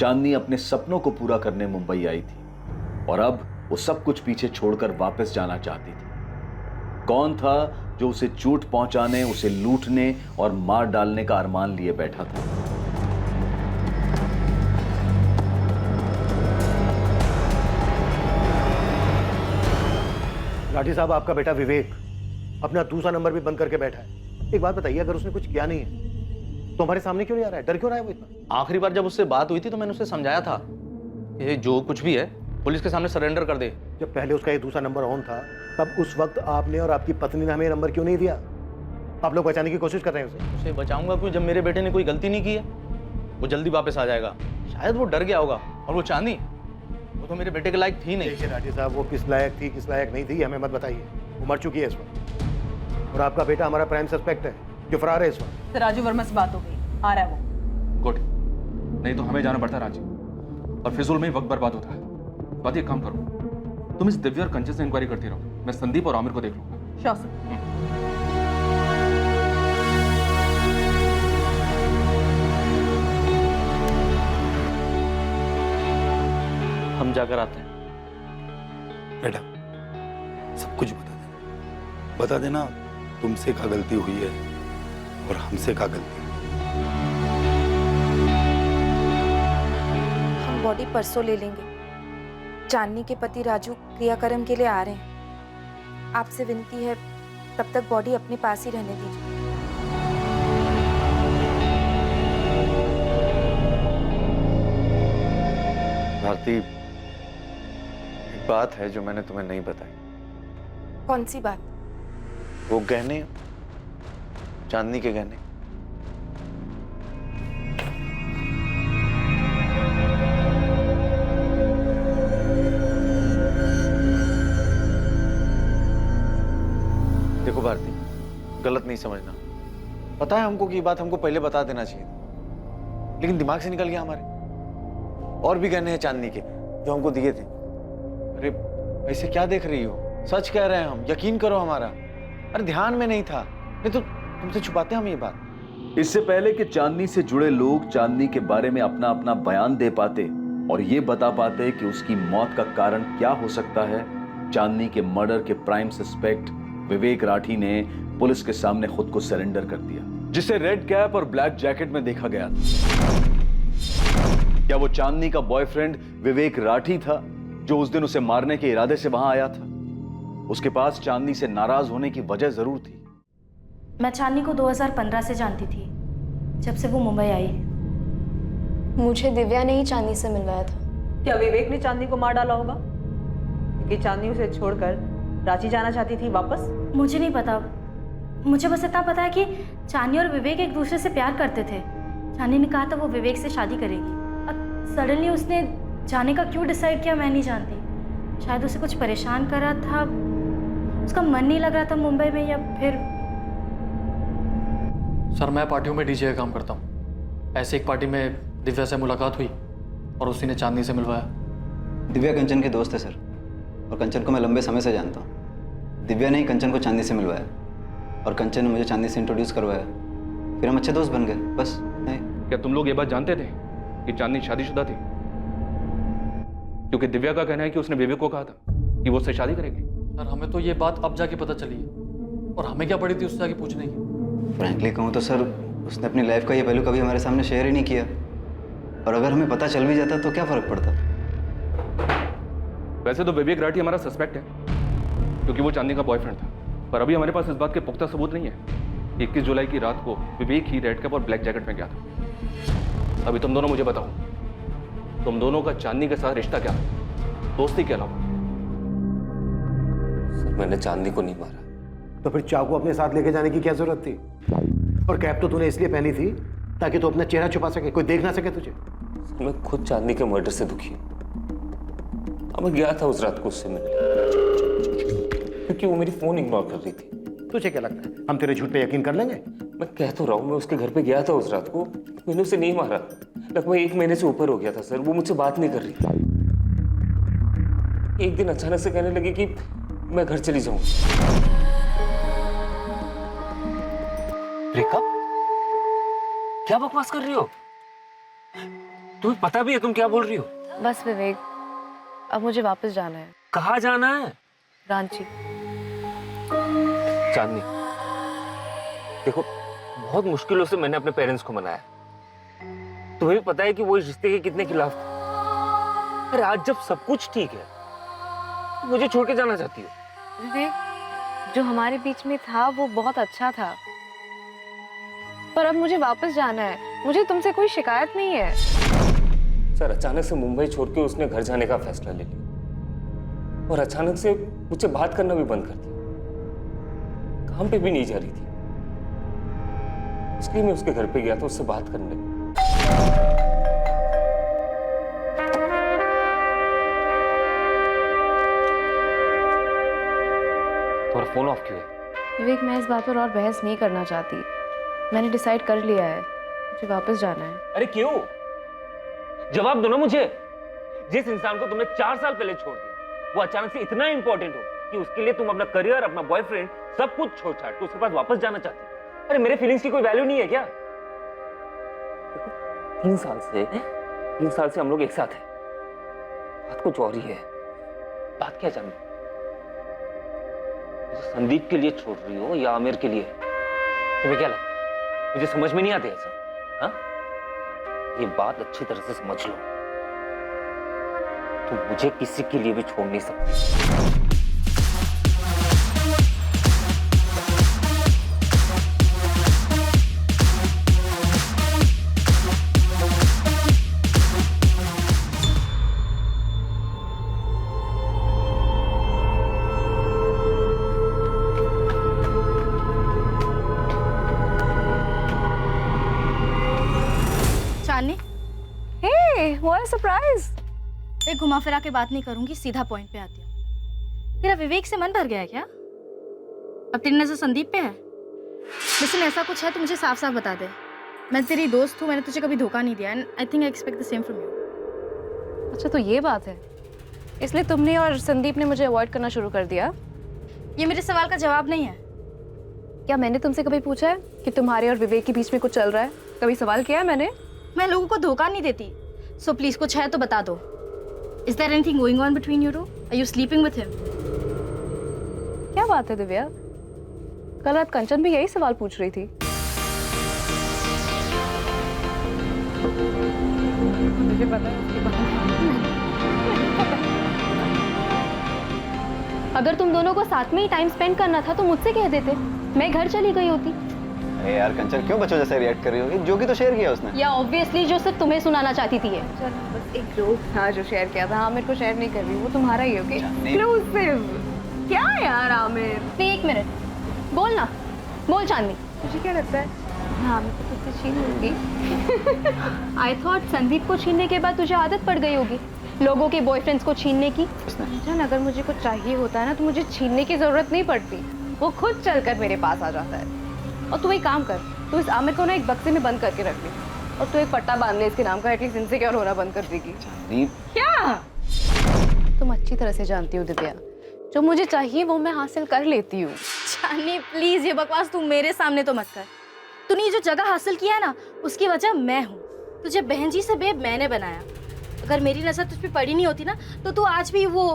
चांदनी अपने सपनों को पूरा करने मुंबई आई थी और अब वो सब कुछ पीछे छोड़कर वापस जाना चाहती थी। कौन था जो उसे चोट पहुंचाने, उसे लूटने और मार डालने का अरमान लिए बैठा था? राठी साहब, आपका बेटा विवेक अपना दूसरा नंबर भी बंद करके बैठा है। एक बात बताइए, अगर उसने कुछ किया नहीं है तो हमारे सामने क्यों नहीं आ रहा है? डर क्यों रहा है वो इतना? आखिरी बार जब उससे बात हुई थी तो मैंने उसे समझाया था ये जो कुछ भी है पुलिस के सामने सरेंडर कर दे। जब पहले उसका ये दूसरा नंबर ऑन था तब उस वक्त आपने और आपकी पत्नी ने हमें नंबर क्यों नहीं दिया? आप लोग बचाने की कोशिश कर रहे हैं उसे बचाऊंगा क्यों जब मेरे बेटे ने कोई गलती नहीं की है? वो जल्दी वापस आ जाएगा। शायद वो डर गया होगा। और वो चांदनी, वो तो मेरे बेटे के लायक थी नहीं। देखिए राठी साहब, वो किस लायक थी किस लायक नहीं थी हमें मत बताइए। वो मर चुकी है इस वक्त और आपका बेटा हमारा प्राइम सस्पेक्ट है जो फरार है इस वक्त। राजू वर्मा से बात हो गई, आ रहा है वो। गुड, नहीं तो हमें जाना पड़ता है रांची और फिजूल में ही वक्त बर्बाद होता है। बात एक काम करो, तुम इस दिव्या और कंचन से इंक्वायरी करती रहो, मैं संदीप और आमिर को देख लूंगा। Sure sir. हम जाकर आते हैं। बेटा सब कुछ बता देना तुमसे क्या गलती हुई है और हमसे क्या गलती। हम बॉडी परसों ले लेंगे। चांदनी के पति राजू क्रियाक्रम के लिए आ रहे हैं। आपसे विनती है तब तक बॉडी अपने पास ही रहने दीजिए। भारती, एक बात है जो मैंने तुम्हें नहीं बताई। कौन सी बात? वो गहने, चांदनी के गहने। देखो भारती, गलत नहीं समझना। पता है हमको कि ये बात हमको पहले बता देना चाहिए, लेकिन दिमाग से निकल गया हमारे। और भी गहने हैं चांदनी के जो हमको दिए थे। अरे ऐसे क्या देख रही हो? सच कह रहे हैं हम, यकीन करो हमारा। अरे ध्यान में नहीं था, नहीं तो तुमसे छुपाते हम ये बात। इससे पहले कि चांदनी से जुड़े लोग चांदनी के बारे में अपना अपना बयान दे पाते और ये बता पाते कि उसकी मौत का कारण क्या हो सकता है, चांदनी के मर्डर के प्राइम सस्पेक्ट विवेक राठी ने पुलिस के सामने खुद को सरेंडर कर दिया, जिसे रेड कैप और ब्लैक जैकेट में देखा गया था। क्या वो चांदनी का बॉयफ्रेंड विवेक राठी था जो उस दिन उसे मारने के इरादे से वहां आया था? उसके पास चांदनी से नाराज होने की वजह जरूर थी। मैं चांदनी को 2015 से जानती थी, जब से वो मुंबई आई। मुझे दिव्या ने ही चांदनी से मिलवाया था। क्या विवेक ने चांदनी को मार डाला होगा क्योंकि चांदनी उसे छोड़कर रांची जाना चाहती थी वापस? मुझे नहीं पता, मुझे बस इतना पता है कि चांदनी और विवेक एक दूसरे से प्यार करते थे। चांदनी ने कहा था वो विवेक से शादी करेगी। अब सडनली उसने जाने का क्यों डिसाइड किया मैं नहीं जानती। शायद उसे कुछ परेशान कर रहा था, उसका मन नहीं लग रहा था मुंबई में, या फिर। सर मैं पार्टियों में डीजे का काम करता हूँ। ऐसे एक पार्टी में दिव्या से मुलाकात हुई और उसी ने चांदनी से मिलवाया। दिव्या कंचन के दोस्त है सर, और कंचन को मैं लंबे समय से जानता हूँ। दिव्या ने ही कंचन को चांदनी से मिलवाया और कंचन ने मुझे चांदनी से इंट्रोड्यूस करवाया, फिर हम अच्छे दोस्त बन गए, बस नहीं। क्या तुम लोग ये बात जानते थे कि चांदनी शादीशुदा थी? क्योंकि दिव्या का कहना है कि उसने विवेक को कहा था कि वो उससे शादी करेगी। सर हमें तो ये बात अब जाके पता चली और हमें क्या पड़ी थी उससे आगे पूछने की। फ्रैंकली कहूँ तो सर, उसने अपनी लाइफ का ये पहलू कभी हमारे सामने शेयर ही नहीं किया, और अगर हमें पता चल भी जाता तो क्या फर्क पड़ता। वैसे तो विवेक राठी हमारा सस्पेक्ट है क्योंकि वो चांदनी का बॉयफ्रेंड था, पर अभी हमारे पास इस बात के पुख्ता सबूत नहीं है। 21 जुलाई की रात को विवेक ही रेड कैप और ब्लैक जैकेट में गया था। अभी तुम दोनों मुझे बताओ, तुम दोनों का चांदनी के साथ रिश्ता क्या है, दोस्ती के अलावा? सर मैंने चांदनी को नहीं मारा। तो फिर चाकू अपने साथ लेके जाने की क्या जरूरत थी? और कैप तो तूने इसलिए पहनी थी ताकि तू अपना चेहरा छुपा सके, कोई देख ना सके तुझे। सर मैं खुद चांदनी के मर्डर से दुखी हूँ। अब मैं गया था उस रात को उससे मिलने क्योंकि वो मेरी फोन इग्नोर कर रही थी। तुझे क्या लगता है हम तेरे झूठ पे यकीन कर लेंगे? मैं कह तो रहा हूँ, मैं उसके घर पे गया था उस रात को, मैंने उसे नहीं मारा। लगभग 1 महीने से ऊपर हो गया था सर, वो मुझसे बात नहीं कर रही थी। एक दिन अचानक से कहने लगी कि मैं घर चली जाऊं। ब्रेकअप? क्या बकवास कर रही हो? तुम्हें पता भी है तुम क्या बोल रही हो? बस विवेक, अब मुझे वापस जाना है। कहाँ जाना है? रांची। चांदनी, देखो बहुत मुश्किलों से मैंने अपने पेरेंट्स को मनाया। तुम्हें भी पता है कि वो इस रिश्ते के कितने खिलाफ थे। अरे आज जब सब कुछ ठीक है, मुझे छोड़ के जाना चाहती हो? विवेक, जो हमारे बीच में था वो बहुत अच्छा था, पर अब मुझे वापस जाना है। मुझे तुमसे कोई शिकायत नहीं है। सर, अचानक से मुंबई छोड़ के उसने घर जाने का फैसला ले लिया और अचानक से मुझसे बात करना भी बंद कर दिया। काम पे भी नहीं जा रही थी, इसलिए मैं उसके घर पे गया था उससे बात करने। तुम्हारा फोन ऑफ क्यों है? विवेक, मैं इस बात पर और बहस नहीं करना चाहती। मैंने डिसाइड कर लिया है, मुझे वापस जाना है। अरे क्यों? जवाब दो ना मुझे। जिस इंसान को तुमने 4 साल पहले छोड़ दिया, वो अचानक से इतना इंपॉर्टेंट हो कि उसके लिए तुम अपना करियर, अपना बॉयफ्रेंड, सब कुछ छोड़ छाड़ के उसके पास वापस जाना चाहती हो। अरे मेरे फीलिंग्स की कोई वैल्यू नहीं है क्या? 3 साल से हम लोग एक साथ हैं। बात कुछ और ही है। बात क्या जाननी? संदीप के लिए छोड़ रही हो या आमिर के लिए? तुम्हें क्या लगता है? मुझे समझ में नहीं आते ऐसा। हाँ, ये बात अच्छी तरह से समझ लो, तुम मुझे किसी के लिए भी छोड़ नहीं सकती। चांदनी, हे, व्हाट अ सरप्राइज। एक घुमा फिरा के बात नहीं करूंगी, सीधा पॉइंट पे आती हूँ। तेरा विवेक से मन भर गया है क्या? अब तेरी नजर संदीप पे है? लेकिन ऐसा कुछ है तो मुझे साफ साफ बता दे। मैं तेरी दोस्त हूँ, मैंने तुझे कभी धोखा नहीं दिया, and I think I expect the same from you. अच्छा, तो ये बात है, इसलिए तुमने और संदीप ने मुझे अवॉइड करना शुरू कर दिया? ये मेरे सवाल का जवाब नहीं है। क्या मैंने तुमसे कभी पूछा है कि तुम्हारे और विवेक के बीच में कुछ चल रहा है? कभी सवाल किया है मैंने? मैं लोगों को धोखा नहीं देती, सो प्लीज कुछ है तो बता दो। Is there anything going on between you two? Are you sleeping with him? क्या बात है दिव्या, कल रात कंचन भी यही सवाल पूछ रही थी। मुझे पता है उसके बारे में। अगर तुम दोनों को साथ में ही टाइम स्पेंड करना था तो मुझसे कह देते, मैं घर चली गई होती। अरे यार कंचन, क्यों बच्चों जैसे रिएक्ट कर रही हो? जो कि तो शेयर किया उसने। या ऑब्वियसली जो सिर्फ तुम्हें सुनाना चाहती थी ये। चल, बस एक जोक था जो शेयर किया था। हाँ, मेरे को शेयर नहीं कर रही, वो तुम्हारा ही, ओके? एक्सक्लूसिव। क्या यार आमिर, एक मिनट, बोल ना, बोल चांदनी। मुझे क्या लगता है हाँ मैं तो तुझसे छीन लूंगी। आई थॉट संदीप को छीनने के बाद तुझे आदत पड़ गई होगी लोगों के बॉयफ्रेंड्स को छीनने की। जान, अगर मुझे कुछ चाहिए होता है ना तो मुझे छीनने की जरूरत नहीं पड़ती, वो खुद चलकर मेरे पास आ जाता है। और तू एक काम कर, तू इस आमिर को ना एक बक्से में बंद करके रख ले और तू एक पट्टा बांध ले इसके नाम का, एटलीस्ट इनसिक्योर होना बंद कर देगी। क्या तुम अच्छी तरह से जानती हो दिव्या, जो मुझे चाहिए वो मैं हासिल कर लेती हूँ। चांदनी प्लीज ये बकवास तू मेरे सामने तो मत कर। तूने ये जो जगह हासिल किया है ना, उसकी वजह मैं हूँ। तुझे बहन जी से बेब मैंने बनाया। अगर मेरी नजर तुझ पे पड़ी नहीं होती ना तो तू आज भी वो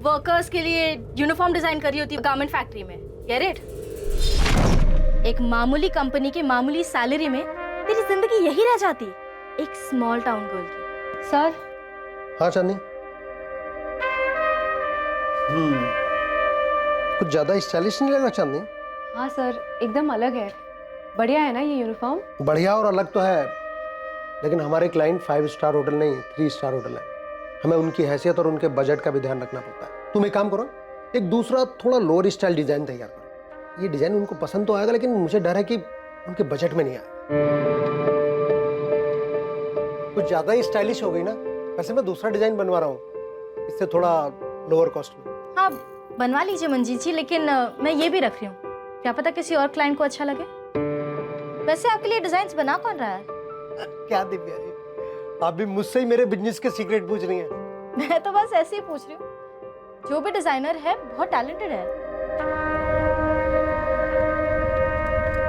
वर्कर्स के लिए यूनिफॉर्म डिजाइन कर रही होती गारमेंट फैक्ट्री में। Get it? एक मामूली कंपनी के मामूली सैलरी में तेरी जिंदगी यही रह जाती, एक स्मॉल टाउन गर्ल की। सर। हाँ चांदनी। कुछ ज्यादा स्टाइलिश नहीं लगा चांदनी? हाँ सर, एकदम अलग है। बढ़िया है ना ये यूनिफॉर्म? बढ़िया और अलग तो है, लेकिन हमारे क्लाइंट 5 स्टार होटल नहीं 3 स्टार होटल है। हमें उनकी हैसियत और उनके बजट का भी ध्यान रखना पड़ता है। तुम एक काम करो, एक दूसरा थोड़ा लोअर स्टाइल डिजाइन तैयार करो। ये डिजाइन उनको पसंद तो आएगा, लेकिन मुझे डर है कि उनके बजट में नहीं आए। कुछ ज्यादा ही स्टाइलिश हो गई ना। वैसे मैं दूसरा डिजाइन बनवा रहा हूँ, इससे थोड़ा लोअर कॉस्ट में। हाँ बनवा लीजिए मंजीत जी, लेकिन मैं ये भी रख रही हूँ, क्या पता किसी और क्लाइंट को अच्छा लगे। वैसे आपके लिए डिजाइन बना कौन रहा है? क्या दिव्या जी, आप भी मुझसे ही मेरे बिजनेस के सीक्रेट पूछ रही हैं? मैं तो बस ऐसे ही पूछ रही हूँ। जो भी डिजाइनर है बहुत टैलेंटेड है।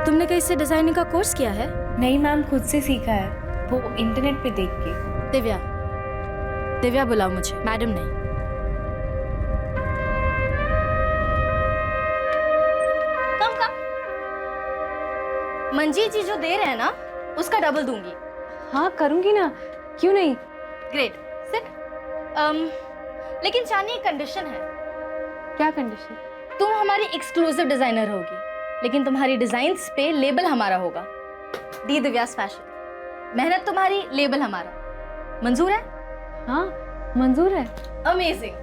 तुमने कहीं से डिजाइनिंग का कोर्स किया है? नहीं मैम, खुद से सीखा है। वो इंटरनेट पे देख के। दिव्या, दिव्या बुलाओ मुझे, मैडम नहीं। कम कम। मंजीत जी जो दे रहे हैं ना, उसका डबल दूंगी। हाँ करूँगी ना, क्यों नहीं। Great, sit. लेकिन चांदनी एक कंडीशन है। क्या कंडीशन? तुम हमारी एक्सक्लूसिव डिजाइनर होगी, लेकिन तुम्हारी डिजाइन्स पे लेबल हमारा होगा, दी दिव्यास फैशन। मेहनत तुम्हारी, लेबल हमारा। मंजूर है? हाँ मंजूर है। Amazing,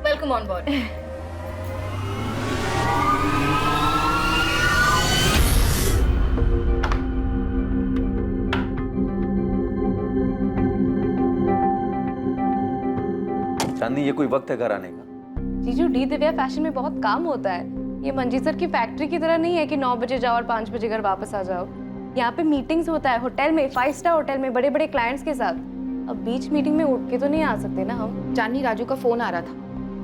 welcome on board. Chandni, ये कोई वक्त है घर आने का? जीजू, डी दिव्या फैशन में बहुत काम होता है। ये मंजीत सर की फैक्ट्री की तरह नहीं है कि 9 बजे जाओ और 5 बजे घर वापस आ जाओ। यहाँ पे मीटिंग्स होता है होटल में, 5 स्टार होटल में, बड़े बड़े क्लाइंट्स के साथ। अब बीच मीटिंग में उठ के तो नहीं आ सकते ना हम। चांदनी, राजू का फोन आ रहा था,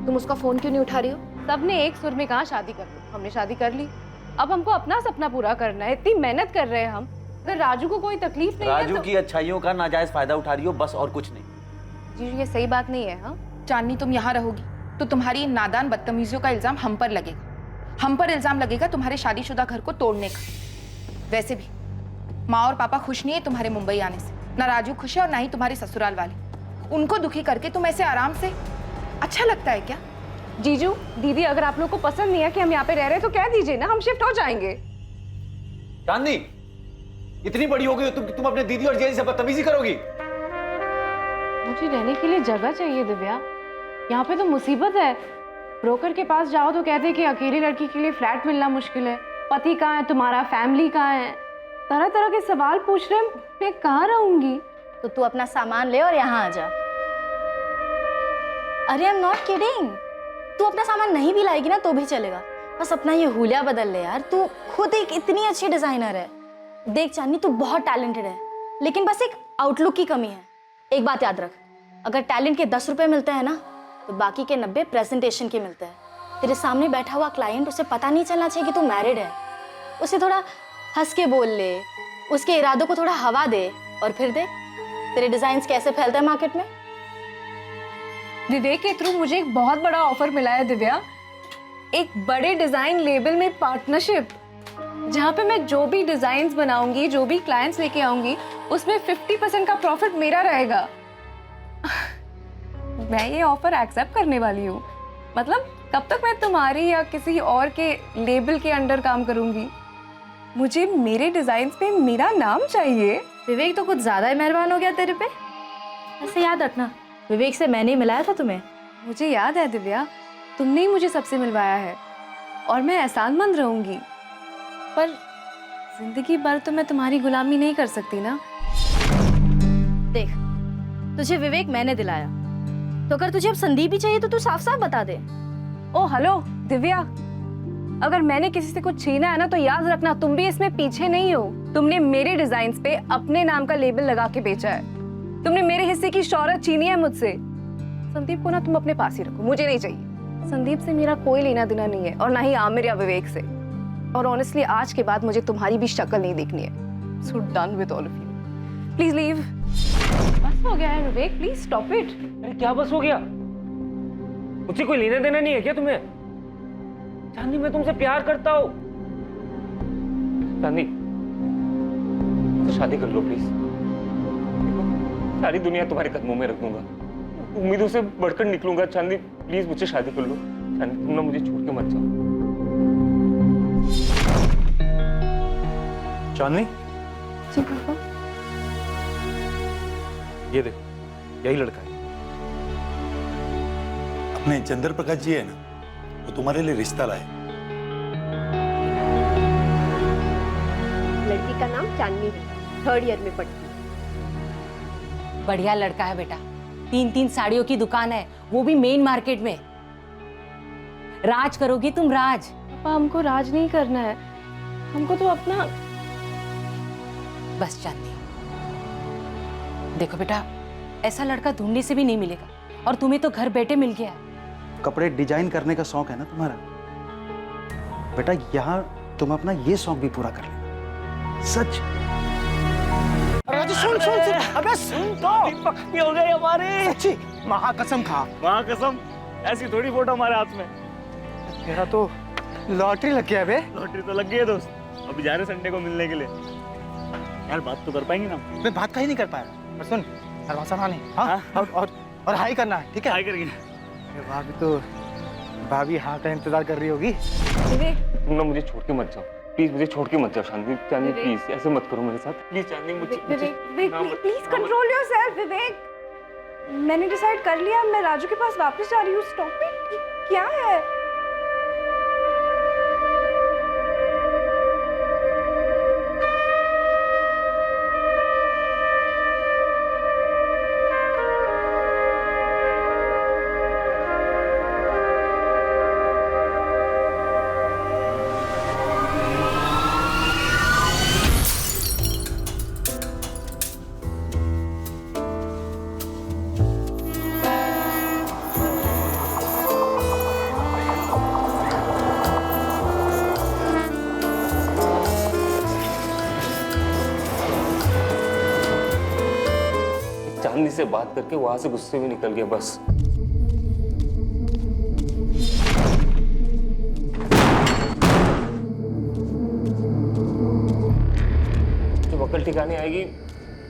तुम उसका फोन क्यों नहीं उठा रही हो? सबने एक सुर में कहा शादी कर लो, हमने शादी कर ली। अब हमको अपना सपना पूरा करना है, इतनी मेहनत कर रहे हैं हम। अगर राजू को कोई तकलीफ नहीं है राजू तो... की अच्छाइयों का नाजायज फायदा उठा रही हो, बस और कुछ नहीं। जीजू ये सही बात नहीं है। हाँ चांदनी, तुम यहाँ रहोगी तो तुम्हारी इन नादान बदतमीजियों का इल्जाम हम पर लगेगा। हम पर इल्जाम लगेगा तुम्हारे शादीशुदा घर को तोड़ने का। वैसे भी माँ और पापा खुश नहीं है तुम्हारे मुंबई आने से। ना राजू खुश है और ना ही तुम्हारे ससुराल वाले। उनको दुखी करके तुम ऐसे आराम से, अच्छा लगता है क्या? जीजू, दीदी, अगर आप लोग को पसंद नहीं है कि हम यहाँ पे रह रहे हैं तो कह दीजिए ना, हम शिफ्ट हो जाएंगे। चांदनी, इतनी बड़ी हो गई हो तुम अपने दीदी और जीजा से बदतमीजी करोगी? मुझे रहने के लिए जगह चाहिए दिव्या, यहाँ पे तो मुसीबत है। ब्रोकर के पास जाओ तो कहते हैं कि अकेली लड़की के लिए फ्लैट मिलना मुश्किल है, पति कहाँ है तुम्हारा, फैमिली कहाँ है, तरह तरह के सवाल पूछ रहे हैं। मैं कहाँ रहूंगी? तो तू अपना सामान ले और यहाँ आ जा। अरे आई एम नॉट किडिंग, तू अपना सामान नहीं भी लाएगी ना तो भी चलेगा, बस अपना ये हुलिया बदल ले यार। तू खुद एक इतनी अच्छी डिजाइनर है। देख चांदनी, तू बहुत टैलेंटेड है, लेकिन बस एक आउटलुक की कमी है। एक बात याद रख, अगर टैलेंट के 10 रुपए मिलते हैं ना तो बाकी के 90 प्रेजेंटेशन के मिलते हैं। तेरे सामने बैठा हुआ क्लाइंट, उसे पता नहीं चलना चाहिए कि तू मैरिड है। उसे थोड़ा हंस के बोल ले, उसके इरादों को थोड़ा हवा दे, और फिर देख तेरे डिजाइन्स कैसे फैलते हैं मार्केट में। विवेक के थ्रू मुझे एक बहुत बड़ा ऑफर मिला है दिव्या, एक बड़े डिजाइन लेबल में पार्टनरशिप, जहाँ पे मैं जो भी डिजाइन्स बनाऊंगी, जो भी क्लाइंट्स लेके आऊंगी, उसमें 50% का प्रॉफिट मेरा रहेगा। मैं ये ऑफर एक्सेप्ट करने वाली हूँ। मतलब कब तक मैं तुम्हारी या किसी और के लेबल के अंडर काम करूंगी? मुझे मेरे डिजाइन्स पे मेरा नाम चाहिए। विवेक तो कुछ ज्यादा ही मेहरबान हो गया तेरे पे। ऐसे याद रखना, विवेक से मैंने ही मिलाया था तुम्हें। मुझे याद है दिव्या, तुमने ही मुझे सबसे मिलवाया है और मैं एहसानमंद रहूंगी, पर जिंदगी भर तो मैं तुम्हारी गुलामी नहीं कर सकती ना। देख, तुझे विवेक मैंने दिलाया, तो अगर तुझे अब संदीप ही चाहिए तो तू साफ साफ बता दे। ओ हेलो दिव्या, अगर मैंने किसी से कुछ छीना है ना तो याद रखना तुम भी इसमें पीछे नहीं हो। तुमने मेरे डिजाइन्स पे अपने नाम का लेबल लगा के बेचा है, तुमने मेरे हिस्से की शौहरत छीनी है मुझसे। संदीप को ना तुम अपने पास ही रखो, मुझे नहीं चाहिए। संदीप से मेरा कोई लेना देना नहीं है, और ना ही आमिर या विवेक से। और ऑनेस्टली आज के बाद मुझे तुम्हारी भी शक्ल नहीं देखनी है। So done with all of you, please leave. बस हो गया है विवेक, प्लीज स्टॉप इट। अरे क्या बस हो गया? मुझसे कोई लेना देना नहीं है क्या तुम्हें? चांदनी, मैं तुमसे प्यार करता हूँ। चांदनी, तो शादी कर लो प्लीज। सारी दुनिया तुम्हारे कदमों में रख दूंगा, उम्मीदों से बढ़कर निकलूंगा। चांदनी प्लीज मुझसे शादी कर लो। चांदनी, तुम ना मुझे छोड़ के मत जाओ। चांदनी, जी पापा। ये देखो, यही लड़का है। अपने चंद्र प्रकाश जी है ना, वो तुम्हारे लिए रिश्ता लाए। लड़की का नाम चांदनी है, 3rd ईयर में पढ़ती है। बढ़िया लड़का है बेटा, 3 साड़ियों की दुकान है, वो भी मेन मार्केट में। राज करोगी तुम, राज। पापा, हमको राज नहीं करना है, हमको तो अपना। बस चांदनी, देखो बेटा, ऐसा लड़का ढूंढने से भी नहीं मिलेगा, और तुम्हें तो घर बैठे मिल गया है। कपड़े डिजाइन करने का शौक है ना तुम्हारा बेटा, यहाँ तुम अपना ये शौक भी पूरा कर लेना। सच। राजू सुन सुन सुन, अबे सुन तो। पक्की हो गई हमारी। सच्ची महाकसम खा। कसम, ऐसी थोड़ी फोटो हमारे हाथ में। तेरा तो लॉटरी लग गया बे। लॉटरी तो लग गई है दोस्त। अभी जा रहे संडे को मिलने के लिए। यार बात तो कर पाएंगे ना? मैं बात का ही नहीं कर पाया, पर सुन दरवाजा ना नहीं, हाँ? और हाई करना है, ठीक है? हाई करेंगे। भाभी तो भाभी हाँ का इंतजार कर रही होगी। तुम ना मुझे छोड़ के मत जाओ प्लीज, मुझे छोड़ के मत जाओ चांदनी। चांदनी प्लीज ऐसे मत करो मेरे साथ प्लीज। चांदनी मुझे प्लीज कंट्रोल योरसेल्फ विवेक। मैंने डिसाइड कर लिया, मैं राजू के पास वापस जा रही हूँ। Stop it. क्या है? चांदनी से बात करके वहां से गुस्से में निकल गया बस। जब अकल ठिकाने आएगी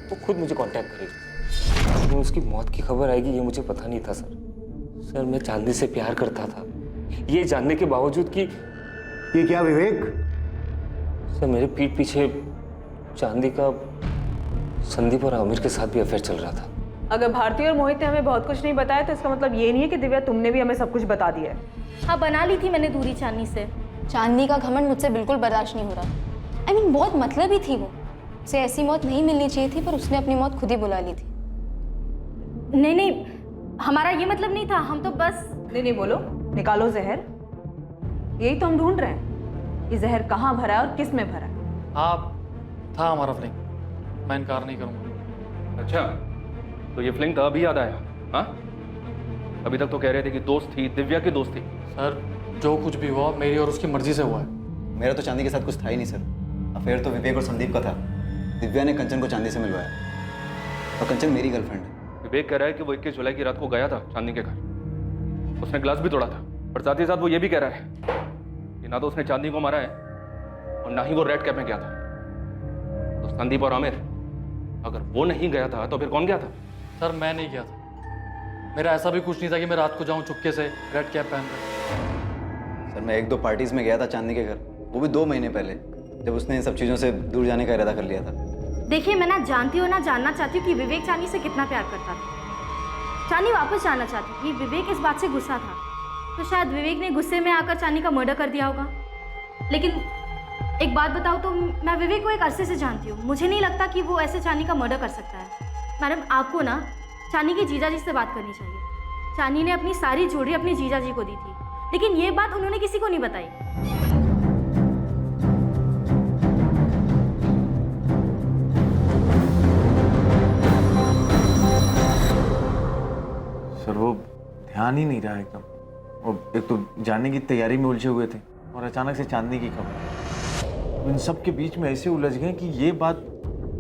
वो खुद मुझे कांटेक्ट करेगी। लेकिन उसकी मौत की खबर आएगी ये मुझे पता नहीं था सर। मैं चांदनी से प्यार करता था, ये जानने के बावजूद कि ये क्या विवेक? सर मेरे पीठ पीछे चांदी का संदीप और आमिर के साथ भी अफेयर चल रहा था। अगर भारती और मोहित ने हमें बहुत कुछ नहीं बताया तो इसका मतलब ये नहीं है कि दिव्या तुमने भी हमें सब कुछ बता दिया है। हाँ, बना ली थी मैंने दूरी चांदनी से। चांदनी का घमंड मुझसे बिल्कुल बर्दाश्त नहीं हो रहा। I mean, बहुत मतलबी थी वो। उसे ऐसी मौत नहीं मिलनी चाहिए थी, पर उसने अपनी मौत खुद ही बुला ली थी। नहीं नहीं, हमारा ये मतलब नहीं था, हम तो बस। नहीं बोलो, निकालो जहर। यही तो हम ढूंढ रहे हैं, ये जहर कहाँ भरा है और किस में भरा है। हाँ, था हमारा फ्लिंग, मैं इनकार नहीं करूँगा। अच्छा, तो ये फ्लिंग था अभी याद आया? हाँ, अभी तक तो कह रहे थे कि दोस्त थी, दिव्या की दोस्त थी। सर जो कुछ भी हुआ मेरी और उसकी मर्जी से हुआ है। मेरा तो चांदी के साथ कुछ था ही नहीं सर। अफेयर तो विवेक और संदीप का था। दिव्या ने कंचन को चांदी से मिलवाया और कंचन मेरी गर्लफ्रेंड है। विवेक कह रहा है कि वो 21 जुलाई की रात को गया था चांदनी के घर। उसने ग्लास भी तोड़ा था, पर साथ ही साथ वो ये भी कह रहा है कि ना तो उसने चांदनी को मारा है और ना ही वो रेड कैप में गया था। तो संदीप और आमिर, अगर वो नहीं गया था तो फिर कौन गया था? सर मैं नहीं गया था। मेरा ऐसा भी कुछ नहीं था कि मैं रात को जाऊं चुपके से रेड कैप पहन कर। सर मैं 1-2 पार्टीज में गया था चांदनी के घर, वो भी 2 महीने पहले, जब उसने इन सब चीज़ों से दूर जाने का इरादा कर लिया था। देखिए, मैं ना जानती हूँ ना जानना चाहती हूँ कि विवेक चांदनी से कितना प्यार करता था। चांदनी वापस जाना चाहती थी, विवेक इस बात से गुस्सा था, तो शायद विवेक ने गुस्से में आकर चांदनी का मर्डर कर दिया होगा। लेकिन एक बात बताओ तो मैं विवेक को एक अरसे से जानती हूँ, मुझे नहीं लगता कि वो ऐसे चांदनी का मर्डर कर सकता है। मैडम, आपको ना चांदनी के जीजा जी से बात करनी चाहिए। चांदनी ने अपनी सारी ज्वेलरी अपने जीजा जी को दी थी, लेकिन ये बात उन्होंने किसी को नहीं बताई। सर वो ध्यान ही नहीं रहा एकदम। और एक तो जाने की तैयारी में उलझे हुए थे और अचानक से चांदनी की खबर। इन सब के बीच में ऐसे उलझ गए कि ये बात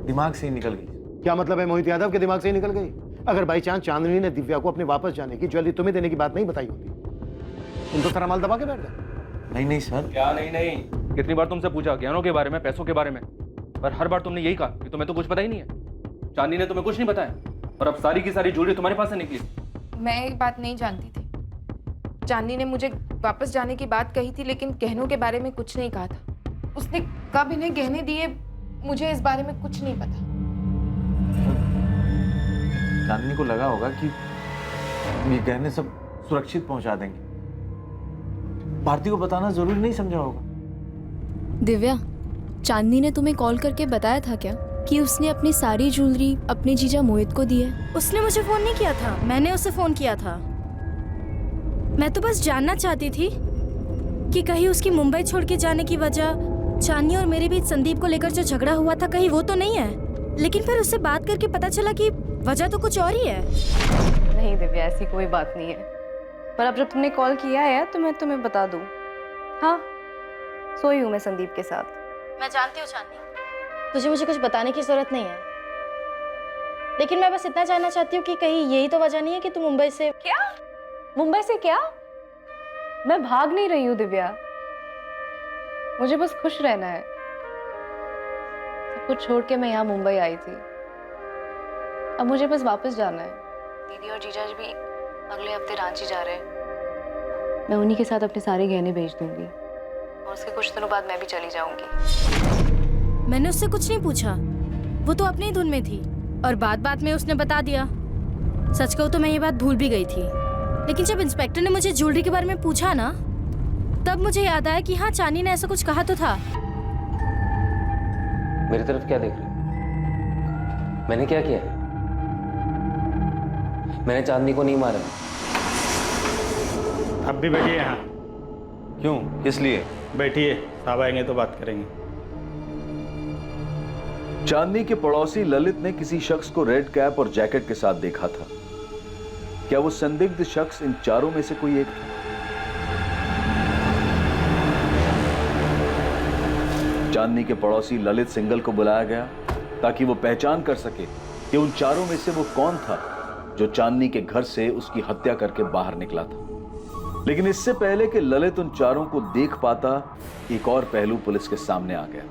दिमाग से ही निकल गई। क्या मतलब है मोहित यादव के दिमाग से ही निकल गई? अगर बाई चांस चांदनी ने दिव्या को अपने वापस जाने की ज्वेलरी तुम्हें देने की बात नहीं बताई होती, तुम तो सारा माल दबा के बैठ गए। नहीं नहीं सर। क्या नहीं? कितनी बार तुमसे पूछा गहनों के बारे में, पैसों के बारे में, पर हर बार तुमने यही कहा कि तुम्हें तो कुछ पता ही नहीं है। चांदनी ने तुम्हें कुछ नहीं बताया और अब सारी की सारी ज्वेलरी तुम्हारे पास से निकली। मैं एक बात नहीं जानती थी। चांदनी ने मुझे वापस जाने की बात कही थी, लेकिन गहनों के बारे में कुछ नहीं कहा था। उसने कब इन्हें गहने दिए, मुझे इस बारे में कुछ नहीं पता। चांदनी को लगा होगा कि ये गहने सब सुरक्षित पहुंचा देंगे। भारती को बताना जरूरी नहीं समझा होगा। दिव्या, चांदनी ने तुम्हें कॉल करके बताया था क्या कि उसने अपनी सारी ज्वेलरी अपने जीजा मोहित को दी है? उसने मुझे फोन नहीं किया था, मैंने उसे फोन किया था। मैं तो बस जानना चाहती थी कि कहीं उसकी मुंबई छोड़ के जाने की वजह चांदनी और मेरे बीच संदीप को लेकर जो झगड़ा हुआ था, कहीं वो तो नहीं है। लेकिन फिर उससे बात करके पता चला कि वजह तो कुछ और ही है। नहीं दिव्या, ऐसी कोई बात नहीं है, पर अब जब तुमने कॉल किया है तो मैं तुम्हें बता दूं। हाँ, सोई हूँ मैं संदीप के साथ। मैं जानती हूँ चांदनी, तुझे मुझे कुछ बताने की जरूरत नहीं है। लेकिन मैं बस इतना जानना चाहती हूँ कि कहीं यही तो वजह नहीं है कि तुम मुंबई से। क्या? मुंबई से क्या? मैं भाग नहीं रही हूँ दिव्या, मुझे बस खुश रहना है। सब कुछ छोड़ के मैं यहाँ मुंबई आई थी, अब मुझे बस वापस जाना है। दीदी और जीजा भी अगले हफ्ते रांची जा रहे हैं, मैं उन्हीं के साथ अपने सारे गहने भेज दूंगी और उसके कुछ दिनों बाद मैं भी चली जाऊंगी। मैंने उससे कुछ नहीं पूछा, वो तो अपनी ही धुन में थी और बात बात में उसने बता दिया। सच कहूँ तो मैं ये बात भूल भी गई थी, लेकिन जब इंस्पेक्टर ने मुझे ज्वेलरी के बारे में पूछा ना, तब मुझे याद आया कि हाँ, चांदी ने ऐसा कुछ कहा तो था। मेरी तरफ क्या देख रहे हो? मैंने क्या किया? मैंने चांदनी को नहीं मारा। अब भी बैठिए यहाँ। क्यों, किस लिए? बैठिए, साहब आएंगे तो बात करेंगे। चांदनी के पड़ोसी ललित ने किसी शख्स को रेड कैप और जैकेट के साथ देखा था। क्या वो संदिग्ध शख्स इन चारों में से कोई एक था? चांदनी के पड़ोसी ललित सिंगल को बुलाया गया ताकि वो पहचान कर सके कि उन चारों में से वो कौन था जो चांदनी के घर से उसकी हत्या करके बाहर निकला था। लेकिन इससे पहले कि ललित उन चारों को देख पाता, एक और पहलू पुलिस के सामने आ गया।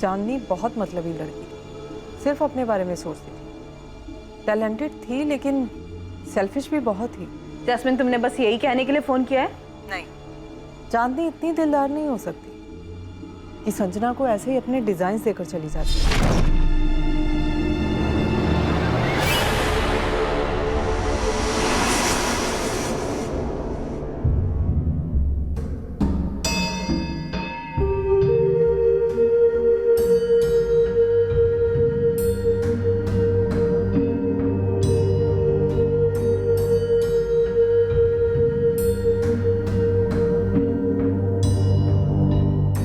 चांदनी बहुत मतलबी लड़की थी, सिर्फ अपने बारे में सोचती थी। टैलेंटेड थी लेकिन सेल्फिश भी बहुत थी। जैस्मिन, तुमने बस यही कहने के लिए फोन किया है? नहीं, चांदनी इतनी दिलदार नहीं हो सकती कि संजना को ऐसे ही अपने डिजाइन देकर चली जाती।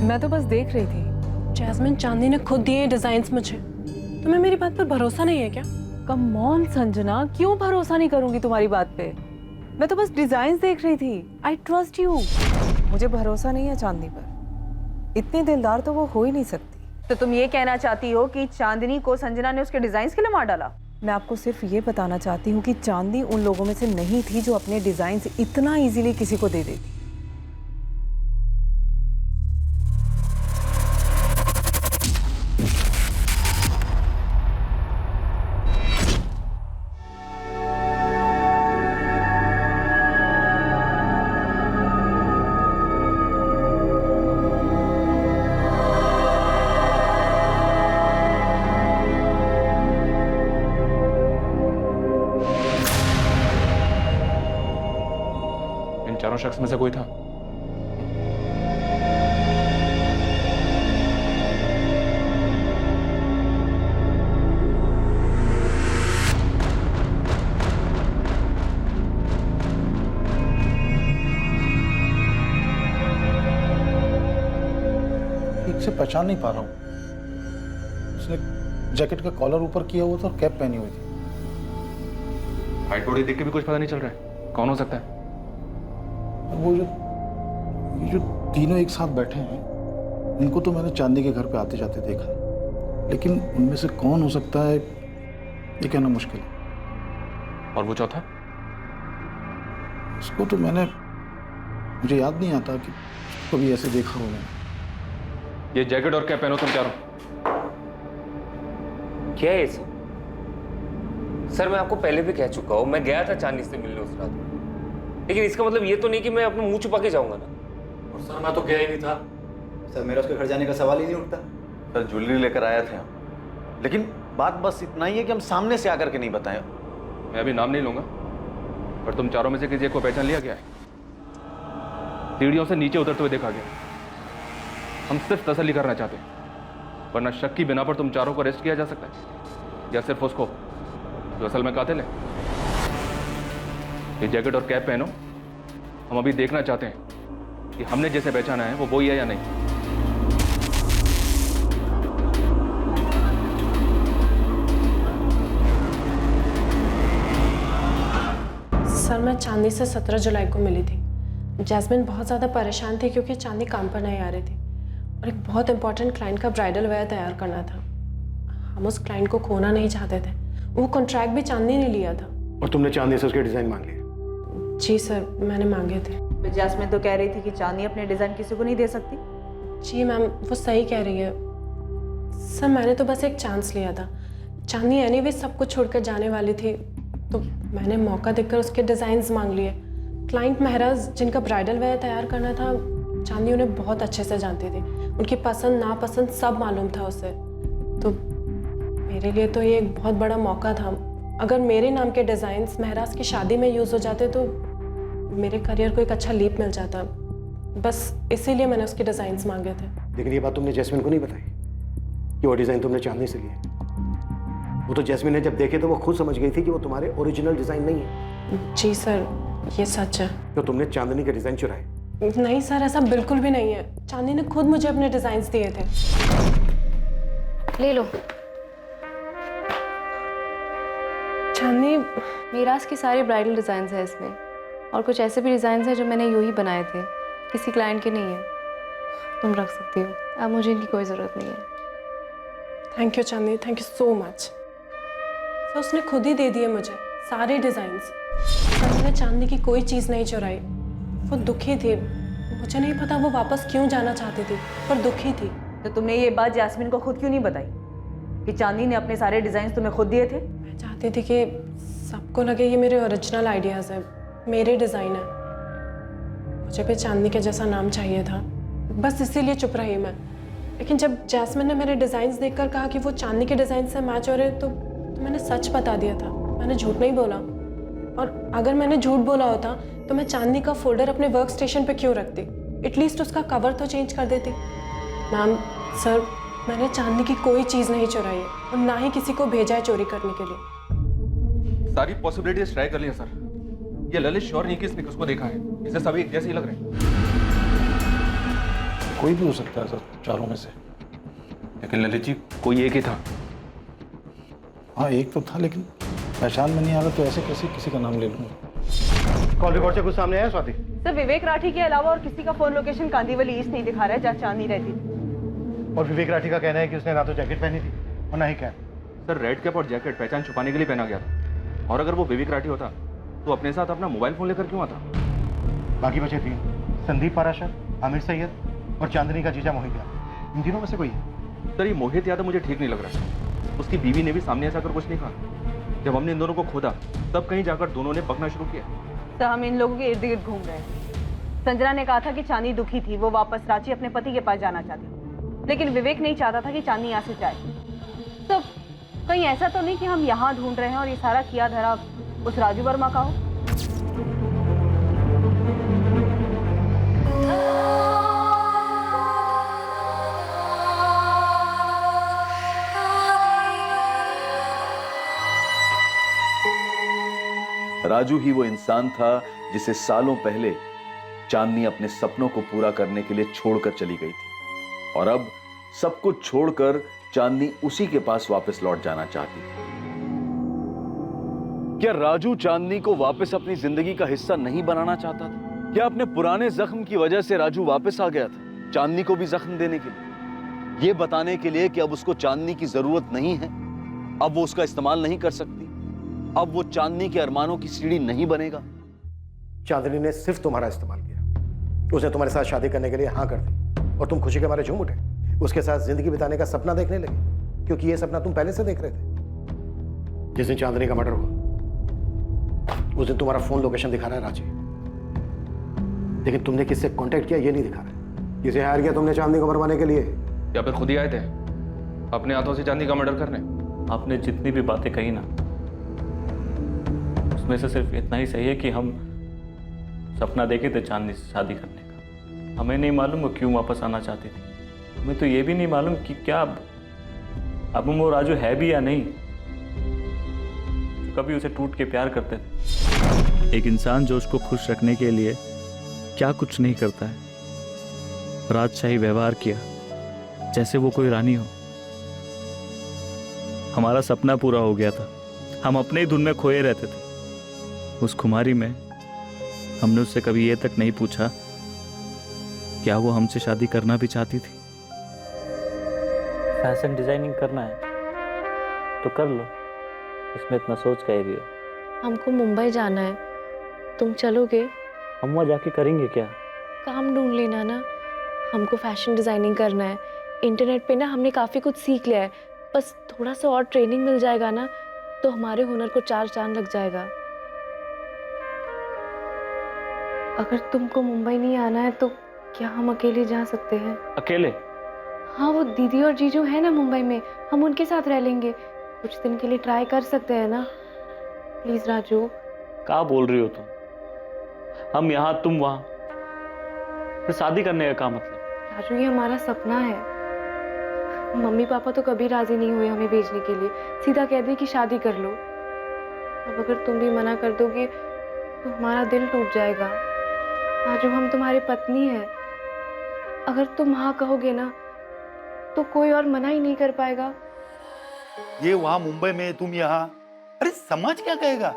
मैं तो बस देख रही थी। जैस्मिन, चांदनी ने खुद दिए डिजाइन्स मुझे। तुम्हें मेरी बात पर भरोसा नहीं है क्या? कम ऑन संजना, क्यों भरोसा नहीं करूंगी तुम्हारी बात पे? मैं तो बस डिजाइन्स देख रही थी। I trust you. मुझे भरोसा नहीं है चांदनी पर। इतनी दिलदार तो वो हो ही नहीं सकती। तो तुम ये कहना चाहती हो कि चांदनी को संजना ने उसके डिजाइन्स के लिए मार डाला? मैं आपको सिर्फ ये बताना चाहती हूँ कि चांदनी उन लोगों में से नहीं थी जो अपने डिजाइन्स इतना इजीली किसी को दे देती। चारों शख्स में से कोई था? ठीक से पहचान नहीं पा रहा हूँ। उसने जैकेट का कॉलर ऊपर किया हुआ था और कैप पहनी हुई थी। हाइट बॉडी देख के भी कुछ पता नहीं चल रहा है कौन हो सकता है। वो ये जो तीनों एक साथ बैठे हैं, इनको तो मैंने चांदनी के घर पे आते जाते देखा, लेकिन उनमें से कौन हो सकता है ये कहना मुश्किल है। और वो चौथा? उसको तो मुझे याद नहीं आता कि कभी ऐसे देखा हो मैंने। ये जैकेट और कैप पहनो तुम चारों। क्या है इसे? सर, मैं आपको पहले भी कह चुका हूँ, मैं गया था चांदनी से मिलने उस रात, लेकिन इसका मतलब ये तो नहीं कि मैं अपना मुंह छुपा के जाऊंगा ना। और सर, मैं तो गया ही नहीं था। सर, मेरा उसके घर जाने का सवाल ही नहीं उठता। सर, ज्वेलरी लेकर आया थे हम, लेकिन बात बस इतना ही है कि हम सामने से आकर के नहीं बताएं। मैं अभी नाम नहीं लूंगा, पर तुम चारों में से किसी एक को पहचान लिया गया है। सीढ़ियों से नीचे उतरते हुए देखा गया। हम सिर्फ तसल्ली करना चाहते हैं, वरना शक की बिना पर तुम चारों को अरेस्ट किया जा सकता है, या सिर्फ उसको जो असल में कातिल है। ये जैकेट और कैप पहनो। हम अभी देखना चाहते हैं कि हमने जैसे पहचाना है वो वही है या नहीं। सर, मैं चांदनी से 17 जुलाई को मिली थी। जैस्मिन बहुत ज़्यादा परेशान थी क्योंकि चांदनी काम पर नहीं आ रही थी और एक बहुत इंपॉर्टेंट क्लाइंट का ब्राइडल वेयर तैयार करना था। हम उस क्लाइंट को खोना नहीं चाहते थे। वो कॉन्ट्रैक्ट भी चांदनी ने लिया था। और तुमने चांदनी से उसके डिजाइन मांग लिए? जी सर, मैंने मांगे थे। जैस्मिन तो कह रही थी कि चांदनी अपने डिजाइन किसी को नहीं दे सकती। जी मैम, वो सही कह रही है सर, मैंने तो बस एक चांस लिया था। चांदनी एनीवे सब कुछ छोड़कर जाने वाली थी, तो मैंने मौका देखकर उसके डिज़ाइंस मांग लिए। क्लाइंट महराज जिनका ब्राइडल वेयर तैयार करना था, चांदनी उन्हें बहुत अच्छे से जानती थी। उनकी पसंद नापसंद सब मालूम था उसे। तो मेरे लिए तो ये एक बहुत बड़ा मौका था। अगर मेरे नाम के डिज़ाइंस महराज की शादी में यूज़ हो जाते तो मेरे करियर को एक अच्छा लीप मिल जाता। बस इसीलिए मैंने उसके डिज़ाइंस मांगे थे। लेकिन ये बात तुमने जैस्मिन को नहीं बताई कि वो डिज़ाइन तुमने चांदनी से लिए? वो तो जैस्मिन ने जब देखे तो वो खुद समझ गई थी कि वो तुम्हारे ओरिजिनल डिज़ाइन नहीं है। जी सर, ये सच है। तो तुमने चांदनी के डिज़ाइन चुराए? नहीं सर, ऐसा बिल्कुल भी नहीं है। चांदनी ने खुद मुझे अपने डिज़ाइंस दिए थे। ले लो। चांदनी, मीराज की सारी ब्राइडल डिज़ाइंस है इसमें, और कुछ ऐसे भी डिज़ाइंस हैं जो मैंने यूं ही बनाए थे, किसी क्लाइंट के नहीं है। तुम रख सकती हो, अब मुझे इनकी कोई ज़रूरत नहीं है। Thank you Chandni, thank you so much. Sir उसने खुद ही दे दिए मुझे सारे डिज़ाइंस। मैंने चांदनी की कोई चीज़ नहीं चुराई। वो दुखी थी, मुझे नहीं पता वो वापस क्यों जाना चाहती थी, पर दुखी थी। तो तुमने ये बात जैस्मिन को खुद क्यों नहीं बताई कि चांदनी ने अपने सारे डिजाइन तुम्हें खुद दिए थे? मैं चाहती थी कि सबको लगे ये मेरे ओरिजिनल आइडियाज़ है, मेरे डिज़ाइन है। मुझे भी चांदनी के जैसा नाम चाहिए था, बस इसीलिए चुप रही मैं। लेकिन जब जैस्मिन ने मेरे डिज़ाइंस देखकर कहा कि वो चांदनी के डिज़ाइन से मैच हो रहे, तो मैंने सच बता दिया था। मैंने झूठ नहीं बोला। और अगर मैंने झूठ बोला होता तो मैं चांदनी का फोल्डर अपने वर्क स्टेशन पर क्यों रखती? एटलीस्ट उसका कवर तो चेंज कर देती। मैम, सर, मैंने चांदनी की कोई चीज़ नहीं चुराई है और ना ही किसी को भेजा है चोरी करने के लिए। सारी पॉसिबिलिटीज ट्राई कर लिया सर। ये ललित श्योर नहीं कि इसने किसको देखा है। इसे सभी एक जैसे ही लग रहे हैं। कोई भी हो सकता है सर, चारों में से। लेकिन ललित जी, कोई एक ही था। हाँ, एक तो था, लेकिन पहचान में नहीं आ रहा, तो ऐसे कैसे किसी का नाम ले लूँगा? कॉल रिकॉर्ड से कुछ सामने आया स्वाति? सर, विवेक राठी के अलावा और किसी का फोन लोकेशन कांदीवली ईस्ट नहीं दिखा रहा है, जहाँ चांदनी रहती थी। और विवेक राठी का कहना है कि उसने ना तो जैकेट पहनी थी और ना ही कैप। सर, रेड कैप और जैकेट पहचान छुपाने के लिए पहना गया था। और अगर वो विवेक राठी होता तो अपने साथ अपना मोबाइल फोन लेकर क्यों आता? बाकी बचे तीन, संदीप पाराशर, आमिर सैयद और चांदनी का जीजा मोहित यादव। इन तीनों में से कोई है? सर, ये मोहित यादव मुझे ठीक नहीं लग रहा। उसकी बीवी ने भी सामने ऐसा कर कुछ नहीं कहा। जब हमने इन दोनों को खोदा तब कहीं जाकर दोनों ने बकना शुरू किया। सर, हम इन लोगों के इर्द गिर्द घूम रहे हैं। संजना ने कहा था कि चांदनी दुखी थी, वो वापस रांची अपने पति के पास जाना चाहती थी। लेकिन विवेक नहीं चाहता था कि चांदनी यहाँ से जाए। तो कहीं ऐसा तो नहीं कि हम यहाँ ढूंढ रहे हैं और ये सारा किया धरा उस राजू वर्मा का हो? राजू ही वो इंसान था जिसे सालों पहले चांदनी अपने सपनों को पूरा करने के लिए छोड़कर चली गई थी, और अब सब कुछ छोड़कर चांदनी उसी के पास वापस लौट जाना चाहती थी। क्या राजू चांदनी को वापस अपनी जिंदगी का हिस्सा नहीं बनाना चाहता था? क्या अपने पुराने जख्म की वजह से राजू वापस आ गया था चांदनी को भी जख्म देने के लिए, ये बताने के लिए कि अब उसको चांदनी की जरूरत नहीं है, अब वो उसका इस्तेमाल नहीं कर सकती, अब वो चांदनी के अरमानों की सीढ़ी नहीं बनेगा? चांदनी ने सिर्फ तुम्हारा इस्तेमाल किया। उसने तुम्हारे साथ शादी करने के लिए हाँ कर दी और तुम खुशी के मारे झूम उठे। उसके साथ जिंदगी बिताने का सपना देखने लगे, क्योंकि ये सपना तुम पहले से देख रहे थे। जिस दिन चांदनी का मर्डर हुआ उस दिन तुम्हारा फोन लोकेशन दिखा रहा है रांची, लेकिन तुमने किससे कांटेक्ट किया ये नहीं दिखा रहा है। किसे हायर किया तुमने चांदनी को मरवाने के लिए? या फिर खुद ही आए थे अपने हाथों से चांदनी का मर्डर करने? आपने जितनी भी बातें कही ना, उसमें से सिर्फ इतना ही सही है कि हम सपना देखे थे चांदनी से शादी करने का। हमें नहीं मालूम वो क्यों वापस आना चाहती थी। हमें तो ये भी नहीं मालूम कि क्या अब वो राजू है भी या नहीं, जो कभी उसे टूट के प्यार करते थे। एक इंसान जो उसको खुश रखने के लिए क्या कुछ नहीं करता है, राजशाही व्यवहार किया जैसे वो कोई रानी हो। हमारा सपना पूरा हो गया था, हम अपने ही धुन में खोए रहते थे। उस खुमारी में हमने उससे कभी ये तक नहीं पूछा क्या वो हमसे शादी करना भी चाहती थी। फैशन डिजाइनिंग करना है तो कर लो, इसमें इतना सोच कह रही हो? हमको मुंबई जाना है, तुम चलोगे? हम वहाँ जाके करेंगे क्या? काम ढूंढ लेना ना। हमको फैशन डिजाइनिंग करना है। इंटरनेट पे ना हमने काफ़ी कुछ सीख लिया है, बस थोड़ा सा और ट्रेनिंग मिल जाएगा ना तो हमारे हुनर को 4 चांद लग जाएगा। अगर तुमको मुंबई नहीं आना है तो क्या हम अकेले जा सकते हैं? अकेले? हाँ, वो दीदी और जीजू है ना मुंबई में, हम उनके साथ रह लेंगे। कुछ दिन के लिए ट्राई कर सकते हैं ना? प्लीज राजू। क्या बोल रही हो तुम? हम यहाँ, तुम वहाँ, फिर शादी करने का क्या मतलब? राजू, ये हमारा सपना है। मम्मी पापा तो कभी राजी नहीं हुए हमें भेजने के लिए, सीधा कह दिए कि शादी कर लो। अब अगर तुम भी मना कर दोगे तो हमारा दिल टूट जाएगा। राजू, हम तुम्हारी पत्नी है, अगर तुम हाँ कहोगे ना तो कोई और मना ही नहीं कर पाएगा। ये वहां मुंबई में, तुम यहाँ, अरे समाज क्या कहेगा?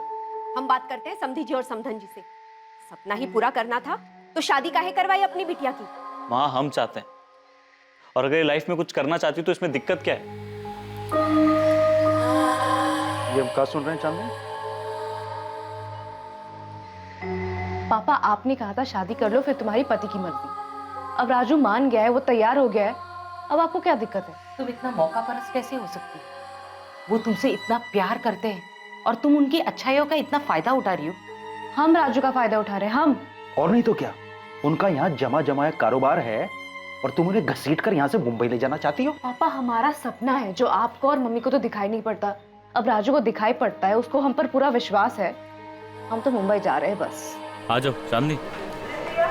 हम बात करते हैं समधी जी और समधन जी से। सपना ही पूरा करना था तो शादी काहे करवाई अपनी बिटिया की? वहाँ हम चाहते हैं, और अगर लाइफ में कुछ करना चाहती तो इसमें दिक्कत क्या है? ये हम क्या सुन रहे हैं चांदनी? पापा, आपने कहा था शादी कर लो फिर तुम्हारी पति की मर्जी। अब राजू मान गया है, वो तैयार हो गया है, अब आपको क्या दिक्कत है? तुम इतना मौका परस्त कैसे हो सकती हो? वो तुमसे इतना प्यार करते हैं और तुम उनकी अच्छाइयों का इतना फायदा उठा रही हो। हम राजू का फायदा उठा रहे हैं, हम। और नहीं तो क्या, उनका यहाँ जमा जमाया कारोबार है और तुम उन्हें घसीट कर यहाँ से मुंबई ले जाना चाहती हो? पापा, हमारा सपना है जो आपको और मम्मी को तो दिखाई नहीं पड़ता, अब राजू को दिखाई पड़ता है, उसको हम पर पूरा विश्वास है। हम तो मुंबई जा रहे हैं बस। आ जाओ चांदनी,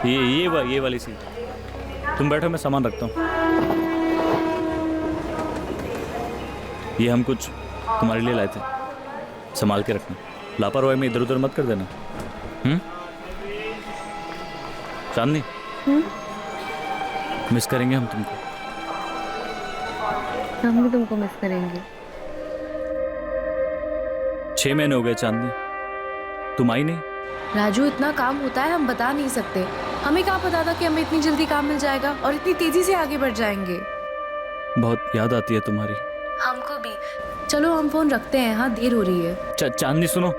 ये वाली सीट। तुम बैठो, मैं सामान रखता हूँ। ये हम कुछ तुम्हारे लिए लाए थे, संभाल के रखना, लापरवाही में इधर उधर मत कर देना। चांदनी, मिस करेंगे हम तुमको। हम भी तुमको मिस करेंगे। 6 महीने हो गए चांदनी, तुम आई नहीं। राजू, इतना काम होता है हम बता नहीं सकते। हमें क्या पता था कि हमें इतनी जल्दी काम मिल जाएगा और इतनी तेजी से आगे बढ़ जाएंगे। बहुत याद आती है तुम्हारी। हमको भी। चलो हम फोन रखते हैं, हाँ देर हो रही है। चांदनी सुनो।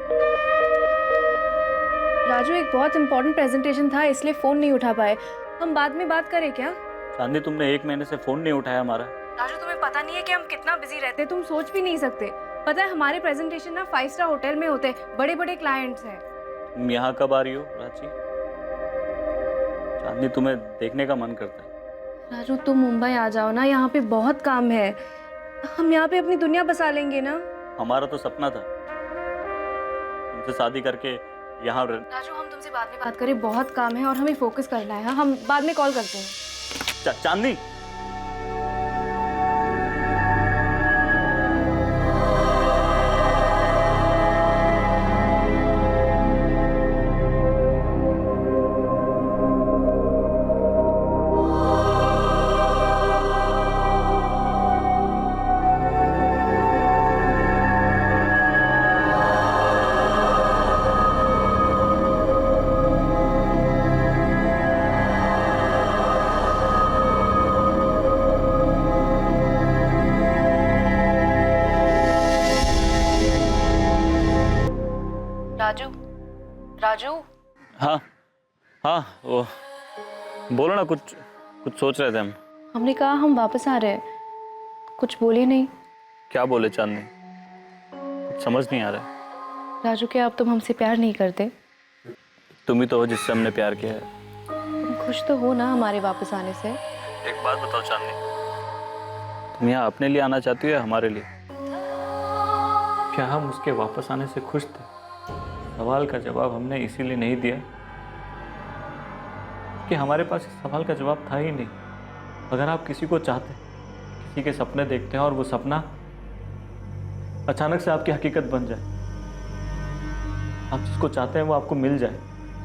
राजू, एक बहुत इंपॉर्टेंट प्रेजेंटेशन था इसलिए फोन नहीं उठा पाए, हम बाद में बात करें क्या? चांदनी, तुमने 1 महीने से फोन नहीं उठाया हमारा। राजू, तुम्हें पता नहीं है कि हम कितना बिजी रहते हैं, तुम सोच भी नहीं सकते। पता है हमारे प्रेजेंटेशन ना 5 स्टार होटल में होते हैं, बड़े बड़े क्लाइंट्स हैं। तुम यहाँ कब आ रही हो रांची? चांदनी, तुम्हें देखने का मन करता है। राजू, तुम मुंबई आ जाओ ना, यहाँ पे बहुत काम है, हम यहाँ पे अपनी दुनिया बसा लेंगे ना। हमारा तो सपना था तुमसे शादी करके यहाँ। राजू, हम तुमसे बाद में बात करें, बहुत काम है और हमें फोकस करना है। हम बाद में कॉल करते हैं। चांदनी, राजू, राजू। हाँ, वो बोलो ना, कुछ सोच रहे थे हम। हमने कहा हम वापस आ रहे हैं, कुछ बोले नहीं। क्या बोले चांदनी? कुछ समझ नहीं आ रहा। राजू, क्या अब तुम हमसे प्यार नहीं करते? तुम ही तो हो जिससे हमने प्यार किया है। तुम खुश तो हो ना हमारे वापस आने से? एक बात बताओ चांदनी, तुम यहाँ अपने लिए आना चाहती हो या हमारे लिए? क्या हम उसके वापस आने से खुश थे? सवाल का जवाब हमने इसीलिए नहीं दिया कि हमारे पास इस सवाल का जवाब था ही नहीं। अगर आप किसी को चाहते, किसी के सपने देखते हैं और वो सपना अचानक से आपकी हकीकत बन जाए, आप जिसको चाहते हैं वो आपको मिल जाए,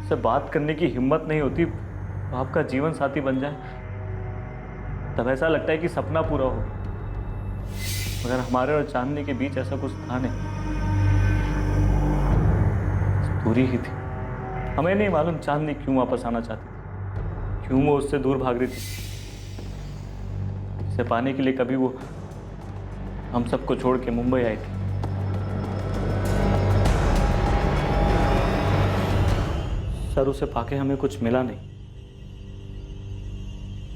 उससे बात करने की हिम्मत नहीं होती, वो आपका जीवन साथी बन जाए, तब ऐसा लगता है कि सपना पूरा हो। मगर हमारे और चांदनी के बीच ऐसा कुछ था नहीं, दूरी ही थी। हमें नहीं मालूम चांदनी क्यों वापस आना चाहती थी, क्यों वो उससे दूर भाग रही थी। इसे पाने के लिए कभी वो हम सबको छोड़ के मुंबई आई थी। सर उसे पाके हमें कुछ मिला नहीं,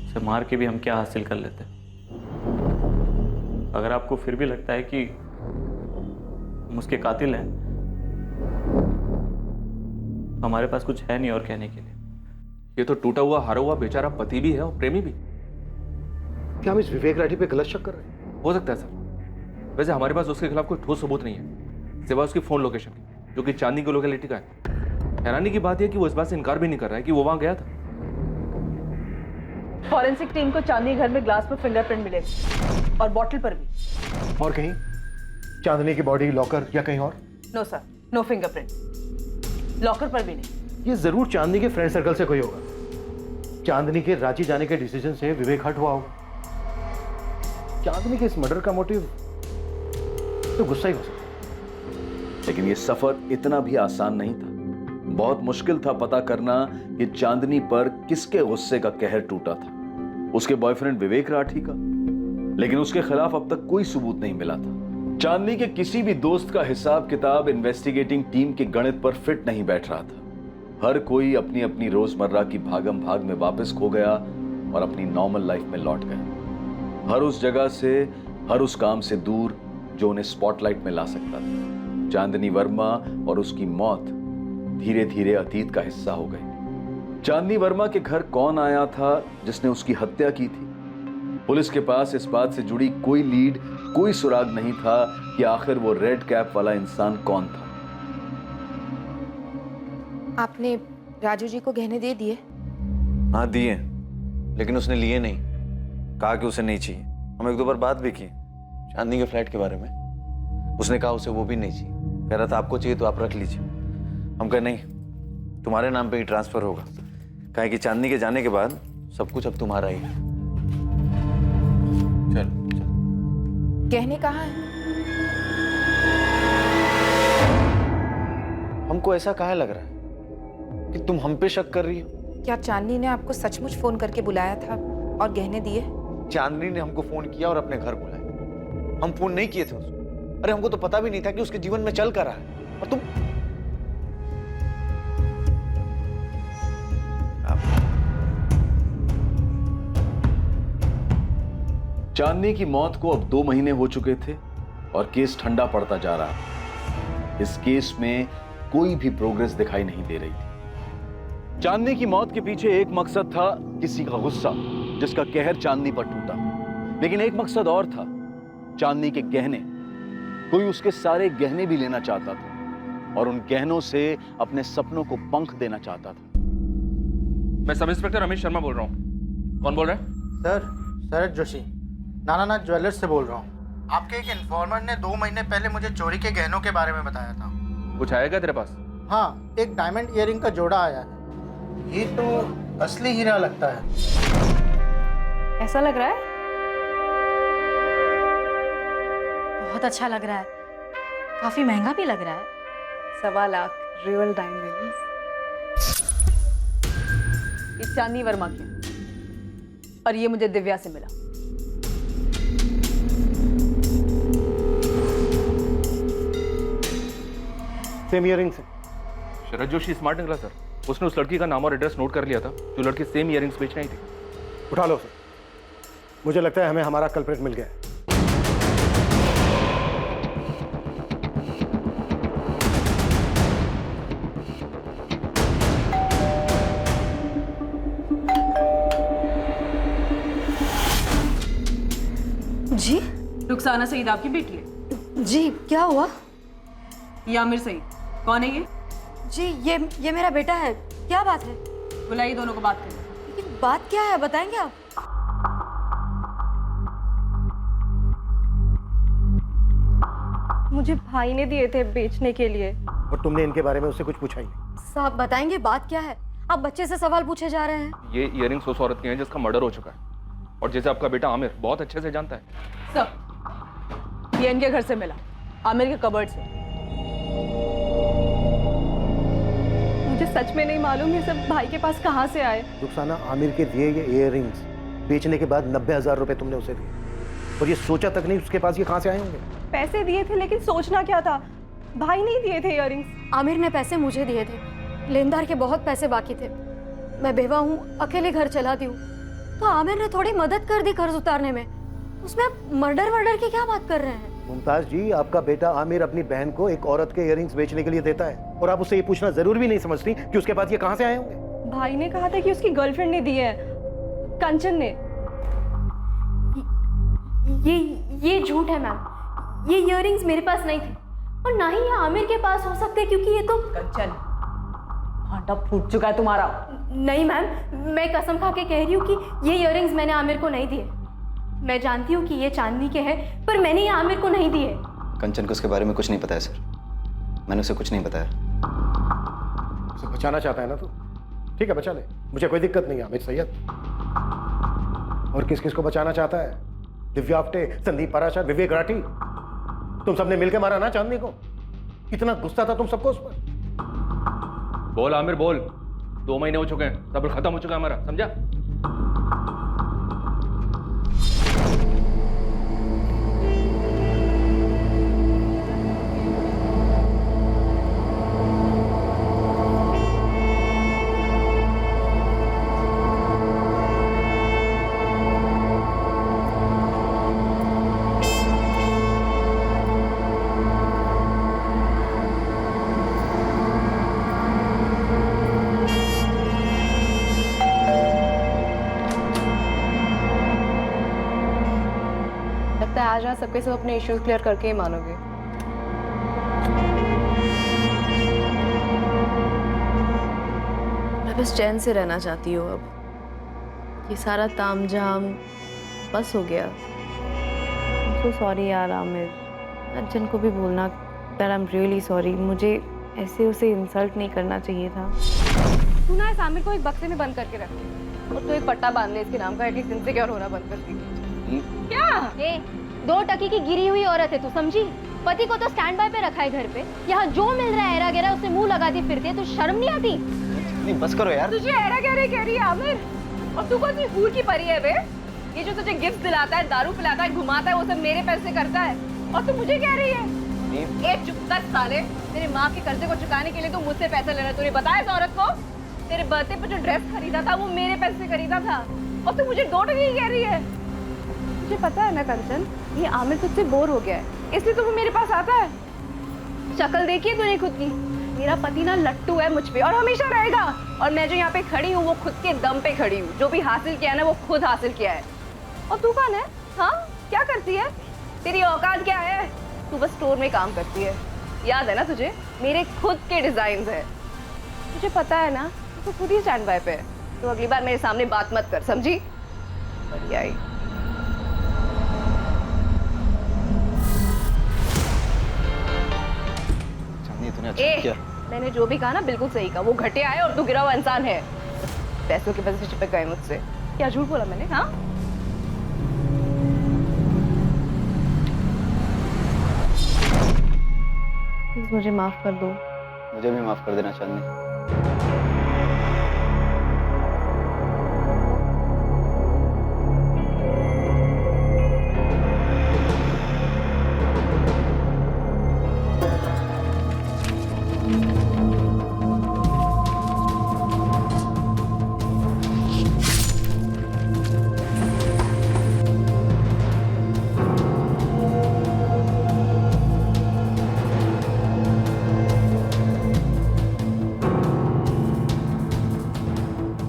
उसे मार के भी हम क्या हासिल कर लेते। अगर आपको फिर भी लगता है कि हम उसके कातिल हैं, हमारे पास कुछ है नहीं और कहने के लिए। ये तो टूटा हुआ हारा हुआ बेचारा पति भी है और प्रेमी भी। क्या हम इस विवेक राठी पे गलत शक कर रहे हैं? हो सकता है सर। वैसे हमारे पास उसके खिलाफ कोई ठोस सबूत नहीं है सिवाय उसकी फोन लोकेशन की, जो कि चांदनी की लोकेलिटी का है। हैरानी की बात यह कि वो इस बात से इनकार भी नहीं कर रहा है कि वो वहां गया था। फॉरेंसिक टीम को चांदनी घर में ग्लास पर फिंगरप्रिंट मिले और बॉटल पर भी। और कहीं चांदनी की बॉडी लॉकर या कहीं और? No sir, no fingerprint, locker पर भी नहीं। ये जरूर चांदनी के फ्रेंड सर्कल से कोई होगा। चांदनी के रांची जाने के डिसीजन से विवेक हट हुआ होगा। चांदनी के इस मर्डर का मोटिव तो गुस्सा ही हो सकता है। लेकिन ये सफर इतना भी आसान नहीं था। बहुत मुश्किल था पता करना कि चांदनी पर किसके गुस्से का कहर टूटा था, उसके बॉयफ्रेंड विवेक राठी का। लेकिन उसके खिलाफ अब तक कोई सबूत नहीं मिला था। चांदनी के किसी भी दोस्त का हिसाब किताब इन्वेस्टिगेटिंग टीम के गणित पर फिट नहीं बैठ रहा था। हर कोई अपनी अपनी रोजमर्रा की भागम भाग में वापस खो गया और अपनी नॉर्मल लाइफ में लौट गया, हर उस जगह से, हर उस काम से दूर जो उन्हें स्पॉटलाइट में ला सकता था। चांदनी वर्मा और उसकी मौत धीरे धीरे अतीत का हिस्सा हो गई। चांदनी वर्मा के घर कौन आया था जिसने उसकी हत्या की थी? पुलिस के पास इस बात से जुड़ी कोई लीड, कोई सुराग नहीं था कि आखिर वो रेड कैप वाला इंसान कौन था। आपने राजू जी को गहने दे दिए? हाँ दिए, लेकिन उसने लिए नहीं, कहा कि उसे नहीं चाहिए। हम एक दो बार बात भी की चांदनी के फ्लैट के बारे में। उसने कहा उसे वो भी नहीं चाहिए, कह रहा था आपको चाहिए तो आप रख लीजिए। हम कहे नहीं, तुम्हारे नाम पे ही ट्रांसफर होगा, कहा कि चांदनी के जाने के बाद सब कुछ अब तुम्हारा ही है। चल गहने कहाँ हैं? हमको ऐसा काहे लग रहा है कि तुम हम पे शक कर रही हो? क्या चांदनी ने आपको सचमुच फोन करके बुलाया था और गहने दिए? चांदनी ने हमको फोन किया और अपने घर बुलाया। हम फोन नहीं किए थे उसको। अरे हमको तो पता भी नहीं था कि उसके जीवन में चल कर रहा है। और तुम चांदनी की मौत को अब 2 महीने हो चुके थे और केस ठंडा पड़ता जा रहा था। इस केस में कोई भी प्रोग्रेस दिखाई नहीं दे रही थी। चांदनी की मौत के पीछे एक मकसद था, किसी का गुस्सा जिसका कहर चांदनी पर टूटा। लेकिन एक मकसद और था, चांदनी के गहने। कोई उसके सारे गहने भी लेना चाहता था और उन गहनों से अपने सपनों को पंख देना चाहता था। मैं सब इंस्पेक्टर अमित शर्मा बोल रहा हूँ। कौन बोल रहा है? सर, शरद जोशी, नानानाथ ज्वेलर्स से बोल रहा हूँ। आपके एक इन्फॉर्मर ने 2 महीने पहले मुझे चोरी के गहनों के बारे में बताया था। कुछ आएगा तेरे पास? हाँ, एक डायमंड ईयरिंग का जोड़ा आया है। ये तो असली हीरा लगता है। ऐसा लग रहा है? बहुत अच्छा लग रहा है, काफी महंगा भी लग रहा है। 1.25 लाख रियल डायमंड्स। ये चांदनी वर्मा की है और ये मुझे दिव्या से मिला। सेम ईयरिंग्स है। शरद जोशी स्मार्ट निकला सर। उसने उस लड़की का नाम और एड्रेस नोट कर लिया था जो लड़की सेम ईयरिंग्स बेच रही थी। उठा लो सर, मुझे लगता है हमें हमारा कल्प्रिट मिल गया है। जी? रुखसाना सईद आपकी बेटी है? जी, क्या हुआ? ये आमिर सईद, कौन है ये? जी, ये मेरा बेटा है। क्या बात है? बुलाइए दोनों को बात करें। लेकिन बात क्या है, बताएंगे आप? मुझे भाई ने दिए थे बेचने के लिए। और तुमने इनके बारे में उससे कुछ पूछा ही नहीं? साहब बताएंगे बात क्या है? आप बच्चे से सवाल पूछे जा रहे हैं। ये ईयरिंग्स उस औरत की हैं जिसका मर्डर हो चुका है और जैसे आपका बेटा आमिर बहुत अच्छे से जानता है। सब ये इनके घर से मिला, आमिर के कबर्ड से। मुझे सच में नहीं मालूम ये सब भाई के पास कहाँ से आए। रुखसाना, आमिर के दिए ये ईयरिंग्स बेचने के बाद 90,000 रुपए तुमने उसे दिए और ये सोचा तक नहीं उसके पास ये कहाँ से आए होंगे? पैसे दिए थे लेकिन सोचना क्या था, भाई नहीं दिए थे ईयरिंग्स। आमिर ने पैसे मुझे दिए थे लेनदार के बहुत पैसे बाकी थे। मैं बेवा हूँ, अकेले घर चलाती हूँ, तो आमिर ने थोड़ी मदद कर दी कर्ज उतारने में। उसमें आप मर्डर की क्या बात कर रहे हैं? मुमताज जी, आपका बेटा आमिर अपनी बहन को एक औरत के इयररिंग्स बेचने के लिए देता है और आप उससे ये पूछना जरूर भी नहीं समझती कि उसके पास ये कहाँ से आए होंगे। भाई ने कहा था कि उसकी गर्लफ्रेंड ने दिए हैं, कंचन ने। ये झूठ है मैम। ये इयररिंग्स मेरे पास नहीं थे और ना ही ये आमिर के पास हो सकते, क्योंकि ये तो कंचन, भांटा फूट चुका है तुम्हारा। नहीं मैम, मैं कसम खा के कह रही हूँ कि ये इयररिंग्स मैंने आमिर को नहीं दिए। मैं जानती हूँ कि ये चांदनी के हैं, पर मैंने ये आमिर को नहीं दिए। कंचन को उसके बारे में कुछ नहीं पता है सर, मैंने उसे कुछ नहीं बताया। उसे बचाना चाहता है ना तू? ठीक है, बचा ले, मुझे कोई दिक्कत नहीं है आमिर सैयद। और किस किस को बचाना चाहता है? दिव्या आप्टे, संदीप पराशर, विवेक राठी, तुम सबने मिलकर मारा ना चांदनी को। कितना गुस्सा था तुम सबको उस पर। बोल आमिर बोल, 2 महीने हो चुके हैं, सब्र खत्म हो चुका है हमारा, समझा? लगता है आज रात सबके सब अपने इश्यूज क्लियर करके ही मानोगे। मैं बस चैन से रहना चाहती हूँ अब। ये सारा तामझाम बस हो गया। सो सॉरी यार आमिर, कंचन को भी बोलना that I am really sorry. मुझे ऐसे उसे इंसल्ट नहीं करना चाहिए था। तू ना इस आमिर को एक बक्से में बंद करके रख और तू एक पट्टा बांध ले इसके नाम का, एटलीस्ट इनसिक्योर होना बंद कर दी। क्या? 2 टकी की गिरी हुई औरत है तू, समझी? पति को तो स्टैंड बाय पे रखा है घर पे, यहाँ जो मिल रहा है एरा गेरा उसे मुंह लगाती फिरती है। तू शर्म नहीं आती? नहीं बस करो यार। तुझे एरा गेरा कह रही है आमिर, और तू कौन सी हूर की परी है बे? ये जो तुझे गिफ्ट दिलाता है, दारू पिलाता है, घुमाता है, वो सब मेरे पैसे करता है, और तू मुझे कह रही है? ए चुप कर साले, तेरे माँ के कर्जे को चुकाने के लिए तू मुझसे पैसे ले रहा है। तूने बताया इस औरत को? तेरे बर्थडे पे जो ड्रेस खरीदा था वो मेरे पैसे से खरीदा था, और तू मुझे 2 टकी कह रही है। मुझे पता है ना कंचन, ये आमिर तुझसे बोर हो गया है, इसलिए तो वो मेरे पास आता है। शक्ल देखिए तूने खुद की। मेरा पति ना लट्टू है मुझ पे और हमेशा रहेगा, और मैं जो यहाँ पे खड़ी हूँ वो खुद के दम पे खड़ी हूँ। जो भी हासिल किया है ना वो खुद हासिल किया है। और तू कौन है? हाँ, क्या करती है? तेरी औकात क्या है? तू बस स्टोर में काम करती है, याद है ना तुझे? मेरे खुद के डिजाइन है, तुझे पता है ना? तू खुद ही स्टैंड बाय पे है, तो अगली बार मेरे सामने बात मत कर, समझी? बढ़िया ही। क्या? मैंने जो भी कहा ना बिल्कुल सही कहा। वो घटिया है और तू गिरा हुआ इंसान है। पैसों की वजह से चिपक गए मुझसे। क्या झूठ बोला मैंने? हाँ, प्लीज मुझे माफ कर दो। मुझे भी माफ कर देना चांदनी।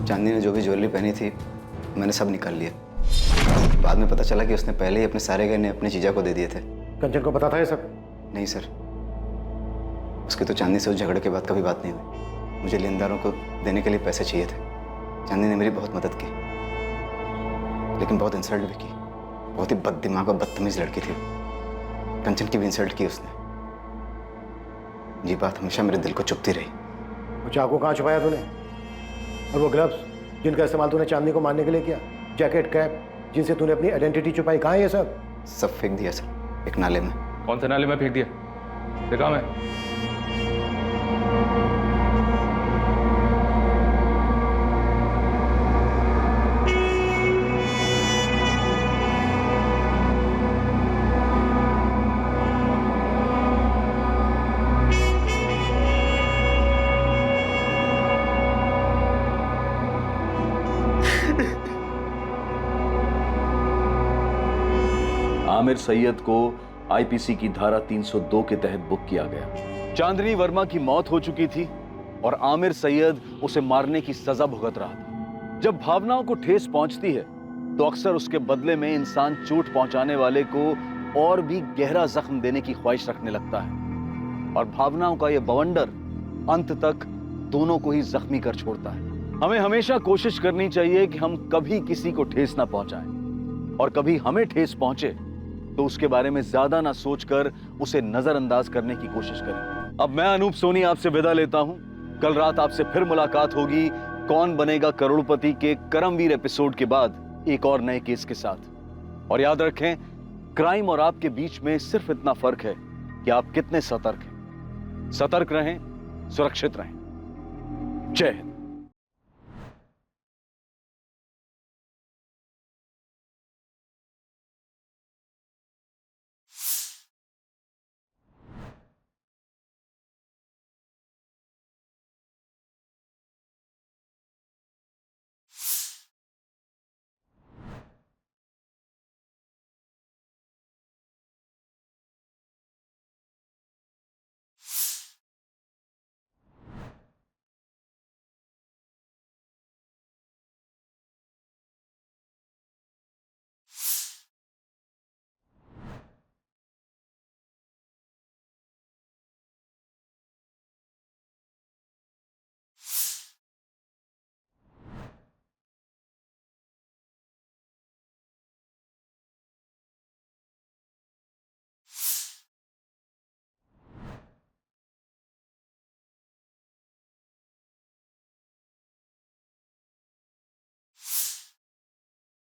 चांदनी ने जो भी ज्वेलरी पहनी थी मैंने सब निकाल लिया। बाद में पता चला कि उसने पहले ही अपने सारे गहने अपने जीजा को दे दिए थे। कंचन को पता था ये सब? नहीं सर, उसकी तो चांदनी से उस झगड़े के बाद कभी बात नहीं हुई। मुझे लेनदारों को देने के लिए पैसे चाहिए थे। चांदनी ने मेरी बहुत मदद की, लेकिन बहुत इंसल्ट भी की। बहुत ही बददिमाग और बदतमीज लड़की थी। कंचन की भी इंसल्ट की उसने। ये बात हमेशा मेरे दिल को चुभती रही। वो चाकू कहाँ छुपाया तूने? और वो ग्लव्स जिनका इस्तेमाल तूने चांदनी को मारने के लिए किया, जैकेट, कैप जिनसे तूने अपनी आइडेंटिटी छुपाई, कहाँ है ये सब? सब फेंक दिया सर, एक नाले में। कौन से नाले में फेंक दिया? देखा मैं? आमिर सैयद को आईपीसी की धारा 302 के तहत बुक किया गया। चांदनी वर्मा की मौत हो चुकी थी और आमिर सैयद उसे मारने की सजा भुगत रहा था। जब भावनाओं को ठेस पहुंचती है तो अक्सर उसके बदले में इंसान चोट पहुंचाने वाले को और भी गहरा जख्म देने की ख्वाहिश रखने लगता है और भावनाओं का यह बवंडर अंत तक दोनों को ही जख्मी कर छोड़ता है। हमें हमेशा कोशिश करनी चाहिए कि हम कभी किसी को ठेस ना पहुंचाएं और कभी हमें ठेस पहुंचे तो उसके बारे में ज्यादा ना सोचकर उसे नजरअंदाज करने की कोशिश करें। अब मैं अनूप सोनी आपसे विदा लेता हूं। कल रात आपसे फिर मुलाकात होगी कौन बनेगा करोड़पति के करमवीर एपिसोड के बाद एक और नए केस के साथ। और याद रखें, क्राइम और आपके बीच में सिर्फ इतना फर्क है कि आप कितने सतर्क हैं। सतर्क रहें, सुरक्षित रहें। जय हिंद।